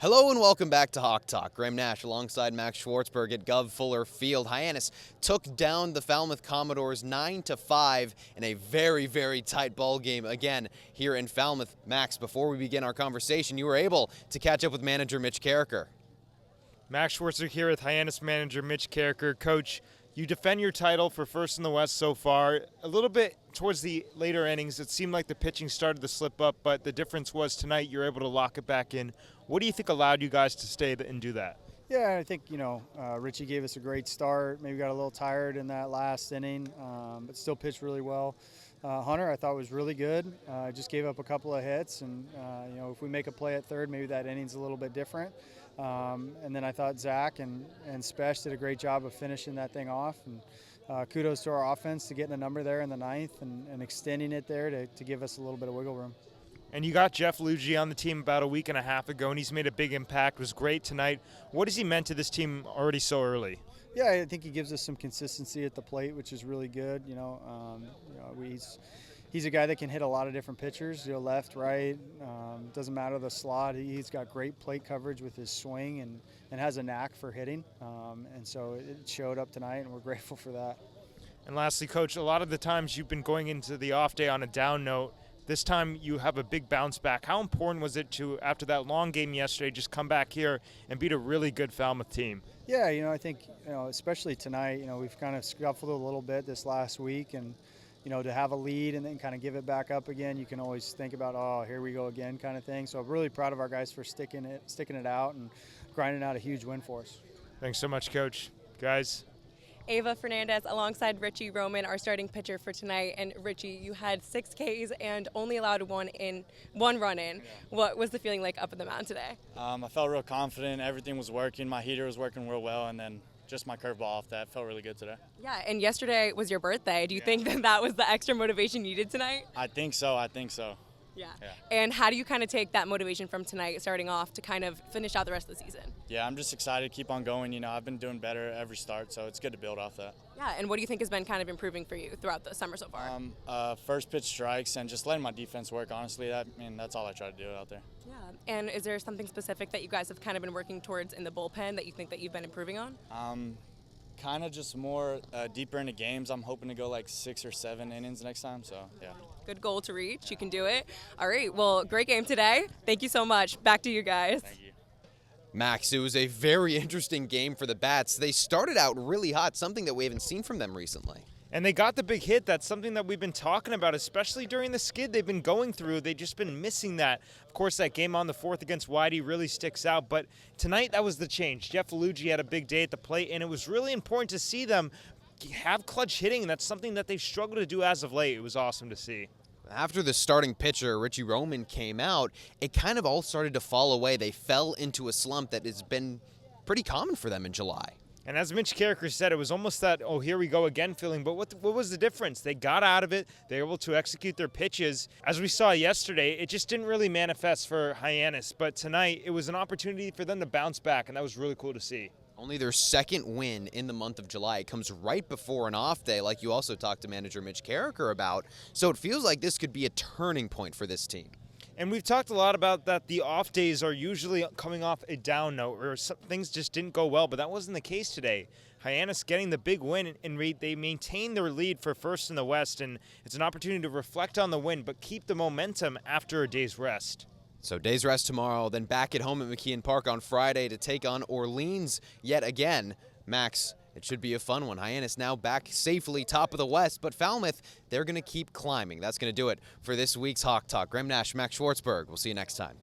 Hello and welcome back to Hawk Talk. Graham Nash alongside Max Schwartzberg at Gov Fuller Field. Hyannis took down the Falmouth Commodores 9-5 in a very, very tight ball game again here in Falmouth. Max, before we begin our conversation, you were able to catch up with manager Mitch Karraker. Max Schwartzberg here with Hyannis manager Mitch Karraker. Coach, you defend your title for first in the West so far. A little bit towards the later innings, it seemed like the pitching started to slip up, but the difference was tonight you're able to lock it back in. What do you think allowed you guys to stay and do that? Yeah, I think, Ritchie gave us a great start. Maybe got a little tired in that last inning, but still pitched really well. Hunter, I thought, was really good. Just gave up a couple of hits, and, if we make a play at third, maybe that inning's a little bit different. And then I thought Zach and Spesh did a great job of finishing that thing off. And kudos to our offense to getting a number there in the ninth and extending it there to give us a little bit of wiggle room. And you got Jeff Luigi on the team about a week and a half ago, and he's made a big impact. Was great tonight. What has he meant to this team already so early? Yeah, I think he gives us some consistency at the plate, which is really good. He's a guy that can hit a lot of different pitchers, left, right, doesn't matter the slot. He's got great plate coverage with his swing and has a knack for hitting. And so it showed up tonight, and we're grateful for that. And lastly, Coach, a lot of the times you've been going into the off day on a down note. This time you have a big bounce back. How important was it to, after that long game yesterday, just come back here and beat a really good Falmouth team? Yeah, I think, especially tonight, we've kind of scuffled a little bit this last week, and to have a lead and then kind of give it back up again, you can always think about, oh, here we go again kind of thing. So I'm really proud of our guys for sticking it out and grinding out a huge win for us. Thanks so much, Coach. Guys. Ava Fernandez alongside Ritchie Roman, our starting pitcher for tonight. And Ritchie, you had 6 Ks and only allowed one run in. Yeah. What was the feeling like up in the mound today? I felt real confident. Everything was working. My heater was working real well, and then just my curveball off that felt really good today. Yeah, and yesterday was your birthday. Do you think that was the extra motivation you needed tonight? I think so. Yeah. And how do you kind of take that motivation from tonight, starting off, to kind of finish out the rest of the season? Yeah, I'm just excited to keep on going. I've been doing better every start, so it's good to build off that. Yeah, and what do you think has been kind of improving for you throughout the summer so far? First pitch strikes and just letting my defense work, honestly. That's all I try to do out there. Yeah, and is there something specific that you guys have kind of been working towards in the bullpen that you think that you've been improving on? Kind of just more deeper into games. I'm hoping to go like 6 or 7 innings next time, so yeah. Good goal to reach. You can do it. All right, well, great game today. Thank you so much. Back to you guys. Thank you. Max, it was a very interesting game for the Bats. They started out really hot, something that we haven't seen from them recently. And they got the big hit. That's something that we've been talking about, especially during the skid they've been going through. They've just been missing that. Of course, that game on the 4th against Whitey really sticks out. But tonight, that was the change. Jeff Luigi had a big day at the plate, and it was really important to see them have clutch hitting. And that's something that they've struggled to do as of late. It was awesome to see. After the starting pitcher, Ritchie Roman, came out, it kind of all started to fall away. They fell into a slump that has been pretty common for them in July. And as Mitch Karraker said, it was almost that, oh, here we go again feeling. But what was the difference? They got out of it. They were able to execute their pitches. As we saw yesterday, it just didn't really manifest for Hyannis. But tonight, it was an opportunity for them to bounce back, and that was really cool to see. Only their second win in the month of July. It comes right before an off day, like you also talked to manager Mitch Karraker about. So it feels like this could be a turning point for this team. And we've talked a lot about that the off days are usually coming off a down note or things just didn't go well, but that wasn't the case today. Hyannis getting the big win, and they maintain their lead for first in the West, and it's an opportunity to reflect on the win but keep the momentum after a day's rest. So day's rest tomorrow, then back at home at McKeon Park on Friday to take on Orleans yet again. Max, it should be a fun one. Hyannis now back safely top of the West, but Falmouth, they're going to keep climbing. That's going to do it for this week's Hawk Talk. Graham Nash, Max Schwartzberg. We'll see you next time.